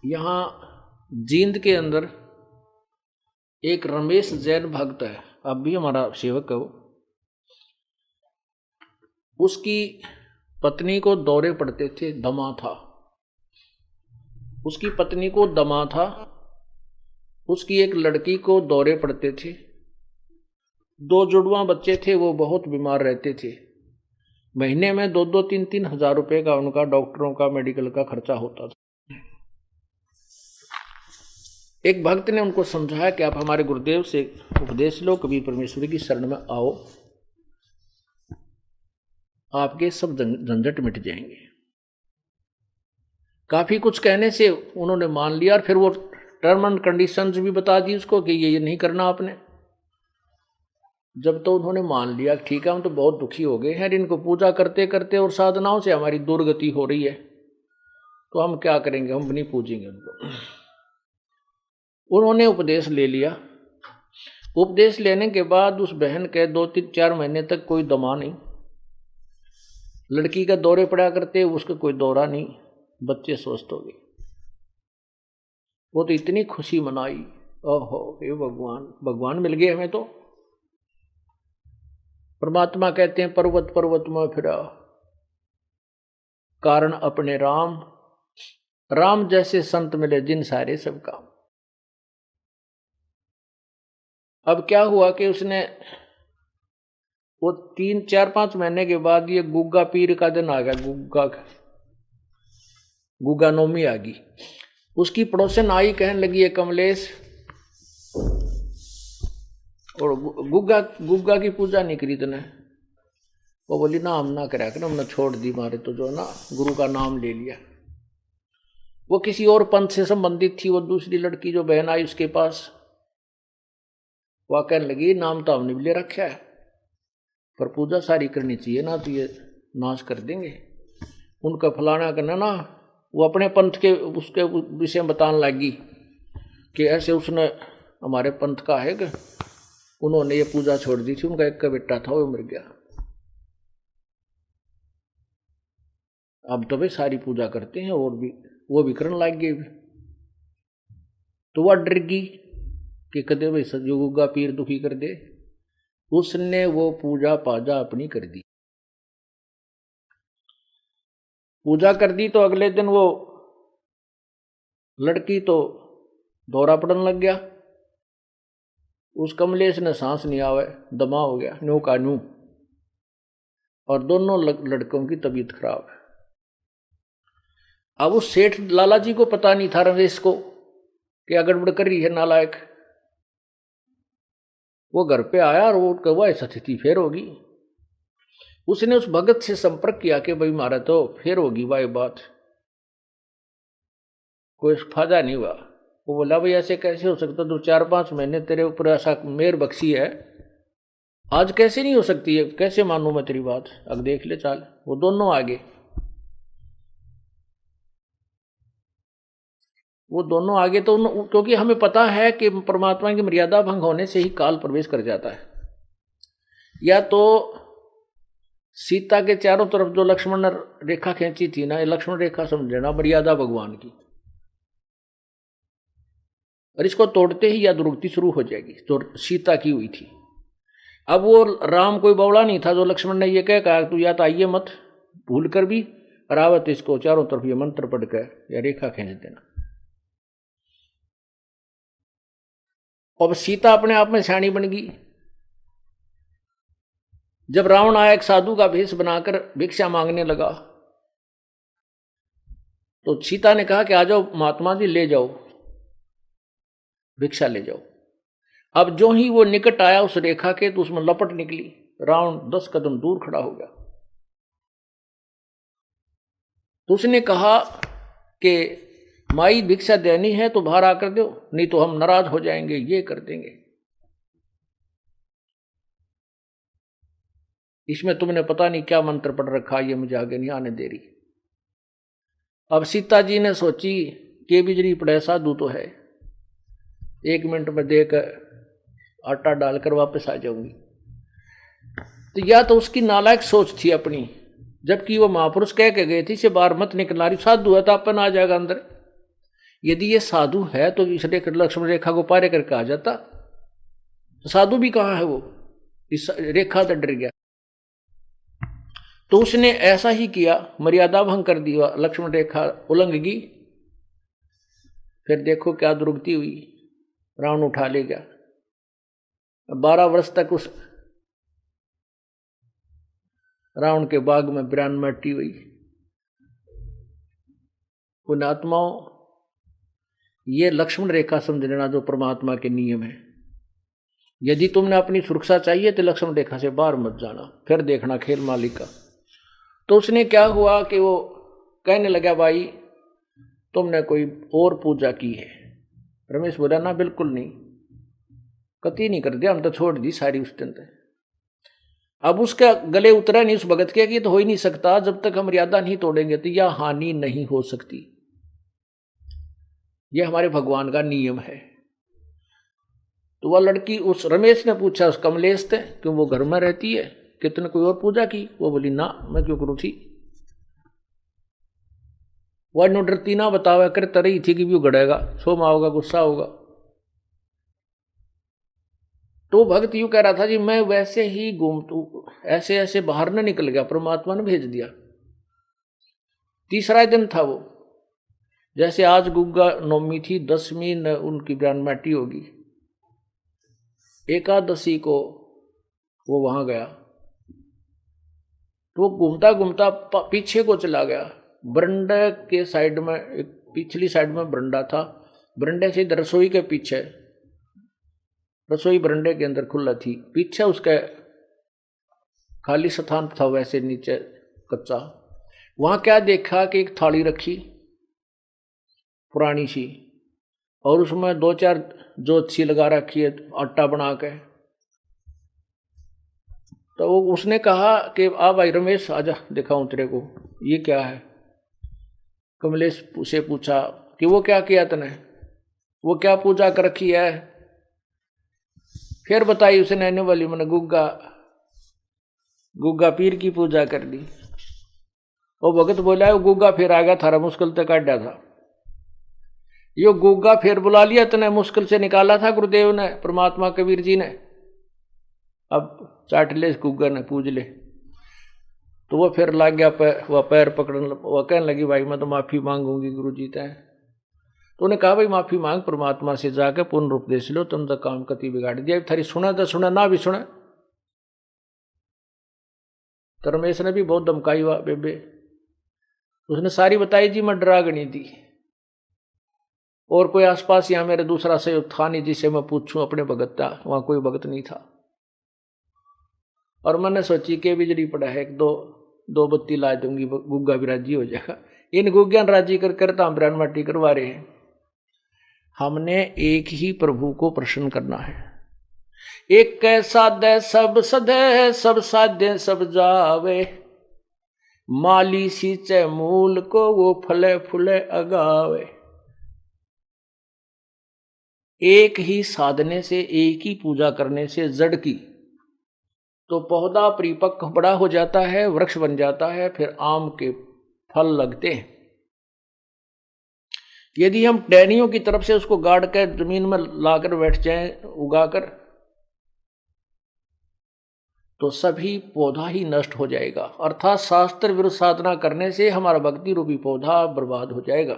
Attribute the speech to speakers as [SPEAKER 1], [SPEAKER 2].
[SPEAKER 1] यहाँ जींद के अंदर एक रमेश जैन भक्त है, अब भी हमारा सेवक है वो। उसकी पत्नी को दौरे पड़ते थे, दमा था उसकी पत्नी को, दमा था उसकी। एक लड़की को दौरे पड़ते थे। 2 जुड़वा बच्चे थे, वो बहुत बीमार रहते थे। महीने में 2-2, 3-3 हजार रुपए का उनका डॉक्टरों का, मेडिकल का खर्चा होता था। एक भक्त ने उनको समझाया कि आप हमारे गुरुदेव से उपदेश लो, कभी परमेश्वर की शरण में आओ, आपके सब झंझट मिट जाएंगे। काफी कुछ कहने से उन्होंने मान लिया, और फिर वो टर्म एंड कंडीशंस भी बता दी उसको कि ये नहीं करना आपने। जब तो उन्होंने मान लिया, ठीक है हम तो बहुत दुखी हो गए हैं, इनको पूजा करते करते और साधनाओं से हमारी दुर्गति हो रही है, तो हम क्या करेंगे, हम नहीं पूजेंगे उनको। उन्होंने उपदेश ले लिया। उपदेश लेने के बाद उस बहन के 2-3-4 महीने तक कोई दमा नहीं, लड़की का दौरे पड़ा करते, उसका कोई दौरा नहीं, बच्चे स्वस्थ हो गए। वो तो इतनी खुशी मनाई, ओहो ये भगवान, भगवान मिल गए हमें तो। परमात्मा कहते हैं पर्वत पर्वत में फिरा, कारण अपने राम, राम जैसे संत मिले जिन सारे सब काम। अब क्या हुआ कि उसने वो 3-4-5 महीने के बाद ये गुग्गा पीर का दिन आ गया, गुग्गा नौमी आ गई। उसकी पड़ोसन आई, कहने लगी है कमलेश, और गुग्गा की पूजा नहीं करी तूने? वो बोली ना हम ना करा कर, हमने छोड़ दी, मारे तो जो ना गुरु का नाम ले लिया। वो किसी और पंथ से संबंधित थी, वो दूसरी लड़की जो बहन आई उसके पास, वह कहने लगी नाम तो हमने भी ले रखा है, पर पूजा सारी करनी चाहिए ना, तो ये नाश कर देंगे। उनका फलाना करना ना, वो अपने पंथ के उसके विषय में बताने लगी कि ऐसे उसने हमारे पंथ का है कि उन्होंने ये पूजा छोड़ दी थी, उनका एक का बेटा था वो मर गया, अब तो भाई सारी पूजा करते हैं, और भी वो भी करने लग गए। तो वह डर गई कि कदे भाई सजो गुग्गा पीर दुखी कर दे। उसने वो पूजा पाजा अपनी कर दी। पूजा कर दी तो अगले दिन वो लड़की तो दौरा पड़ने लग गया। उस कमलेश ने सांस नहीं आवे, दमा हो गया, न्यू का न्यू, और दोनों लड़कों की तबीयत खराब है। अब उस सेठ लाला जी को पता नहीं था रमेश को कि गड़बड़ कर रही है नालायक। वो घर पे आया और वो कहा ऐसा स्थिति फिर होगी। उसने उस भगत से संपर्क किया कि भाई मारा तो फिर होगी भाई बात, कोई फायदा नहीं हुआ। वो बोला भाई ऐसे कैसे हो सकता, 2-4-5 महीने तेरे ऊपर ऐसा मेहर बख्शी है, आज कैसे नहीं हो सकती है, कैसे मानूं मैं तेरी बात, अब देख ले चाल। वो दोनों आगे, वो दोनों आगे तो क्योंकि हमें पता है कि परमात्मा की मर्यादा भंग होने से ही काल प्रवेश कर जाता है। या तो सीता के चारों तरफ जो लक्ष्मण ने रेखा खींची थी ना, ये लक्ष्मण रेखा समझना मर्यादा भगवान की, और इसको तोड़ते ही या दुर्गति शुरू हो जाएगी, जो सीता की हुई थी। अब वो राम कोई बौड़ा नहीं था जो लक्ष्मण ने ये कहा तू या तो आइए मत, भूल कर भी रावत इसको चारों तरफ ये मंत्र पढ़ कर या रेखा खींच देना। अब सीता अपने आप में सियाणी बन गई। जब रावण आया एक साधु का भेष बनाकर भिक्षा मांगने लगा, तो सीता ने कहा कि आ जाओ महात्मा जी, ले जाओ भिक्षा ले जाओ। अब जो ही वो निकट आया उस रेखा के, तो उसमें लपट निकली, रावण 10 कदम दूर खड़ा हो गया। तो उसने कहा कि माई भिक्षा देनी है तो बाहर आकर दो, नहीं तो हम नाराज हो जाएंगे, ये कर देंगे। इसमें तुमने पता नहीं क्या मंत्र पढ़ रखा, ये मुझे आगे नहीं आने दे रही। अब सीता जी ने सोची कि बिजली पड़े साधु तो है, 1 मिनट में देकर आटा डालकर वापस आ जाऊंगी। तो या तो उसकी नालायक सोच थी अपनी, जबकि वो महापुरुष कह के गए थे से बाहर मत निकलना रही, साधु है तो अपन आ जाएगा अंदर। यदि ये साधु है तो इस लक्ष्मण रेखा को पार करके आ जाता। तो साधु भी कहाँ है वो, इस रेखा से डर गया। तो उसने ऐसा ही किया, मर्यादा भंग कर दिया, लक्ष्मण रेखा उल्लंघ गई। फिर देखो क्या दुर्गति हुई, रावण उठा ले गया। 12 वर्ष तक उस रावण के बाग में बिरान मट्टी हुई। पुण्यात्माओं, ये लक्ष्मण रेखा समझ लेना जो परमात्मा के नियम है। यदि तुमने अपनी सुरक्षा चाहिए तो लक्ष्मण रेखा से बाहर मत जाना, फिर देखना खेल मालिक का। तो उसने क्या हुआ कि वो कहने लगा, भाई तुमने कोई और पूजा की है। रमेश बोला, ना बिल्कुल नहीं, कति नहीं कर दिया, हम तो छोड़ दी सारी उस दिन। अब उसका गले उतरा नहीं उस भगत के कि तो हो ही नहीं सकता, जब तक हम मर्यादा नहीं तोड़ेंगे तो यह हानि नहीं हो सकती। यह हमारे भगवान का नियम है। तो वह लड़की, उस रमेश ने पूछा उस कमलेश से, क्यों वो घर में रहती है, कितने कोई और पूजा की? वो बोली, ना मैं क्यों करूँ थी। वह नो डरती ना बतावा कर तरही थी कि भी गड़ेगा, सोमा होगा, गुस्सा होगा। तो भक्त यूं कह रहा था जी, मैं वैसे ही घूमतू ऐसे ऐसे बाहर न निकल गया, परमात्मा ने भेज दिया। तीसरा दिन था वो, जैसे आज गुग्गा नवमी थी, 10वीं न उनकी ब्रह्ममाटी होगी, एकादशी को वो वहां गया। तो वो घूमता घूमता पीछे को चला गया। बरंडे के साइड में, एक पिछली साइड में बरंडा था, बरंडे से इधर रसोई के पीछे, रसोई बरंडे के अंदर खुला थी, पीछे उसके खाली स्थान था, वैसे नीचे कच्चा। वहां क्या देखा कि एक थाली रखी पुरानी सी, और उसमें 2-4 जोत सी लगा रखी है आटा बना के। तो उसने कहा कि आ भाई रमेश आजा, दिखाऊं तेरे को ये क्या है। कमलेश से पूछा कि वो क्या किया तने, वो क्या पूजा कर रखी है। फिर बताई उसने, आने वाली मैंने गुग्गा पीर की पूजा कर दी। वो भगत बोला, वो गुग्गा फिर आ गया, थारा मुश्किल तक काटा था। यो गुग्गा फिर बुला लिया तने, मुश्किल से निकाला था गुरुदेव ने, परमात्मा कबीर जी ने। अब चाट ले इस गुग्गा ने, पूज ले। तो वो फिर लग गया, वह पैर पकड़ने, वह कहने लगी, भाई मैं तो माफी मांगूंगी गुरु जी तय। तो उन्हें कहा, भाई माफी मांग, परमात्मा से जाकर पूर्ण उपदेश लो, तुम तो काम कति बिगाड़ दिया। थारी सुना तो सुना, ना भी सुना। तो रमेश ने भी बहुत धमकाई हुआ बेबे, उसने सारी बताई जी, मैं डरागनी थी, और कोई आसपास यहाँ मेरे दूसरा सहयोग था नहीं जिसे मैं पूछूं अपने भगत था, वहां कोई भगत नहीं था। और मैंने सोची कि बिजली पड़ा है, दो बत्ती ला दूंगी, गुग्गा भी राजी हो जाएगा। इन गुग्गा राजी कर हम ब्राह्मण माटी करवा रहे हैं। हमने एक ही प्रभु को प्रसन्न करना है। एक साधे सब सदे, सब साधे सब जावे, माली सींचे मूल को, वो फले फूले अगावे। एक ही साधने से, एक ही पूजा करने से जड़ की तो पौधा परिपक्व बड़ा हो जाता है, वृक्ष बन जाता है, फिर आम के फल लगते हैं। यदि हम टहनियों की तरफ से उसको गाड़ कर जमीन में लाकर बैठ जाएं, उगाकर, तो सभी पौधा ही नष्ट हो जाएगा। अर्थात शास्त्र विरुद्ध साधना करने से हमारा भक्ति रूपी पौधा बर्बाद हो जाएगा।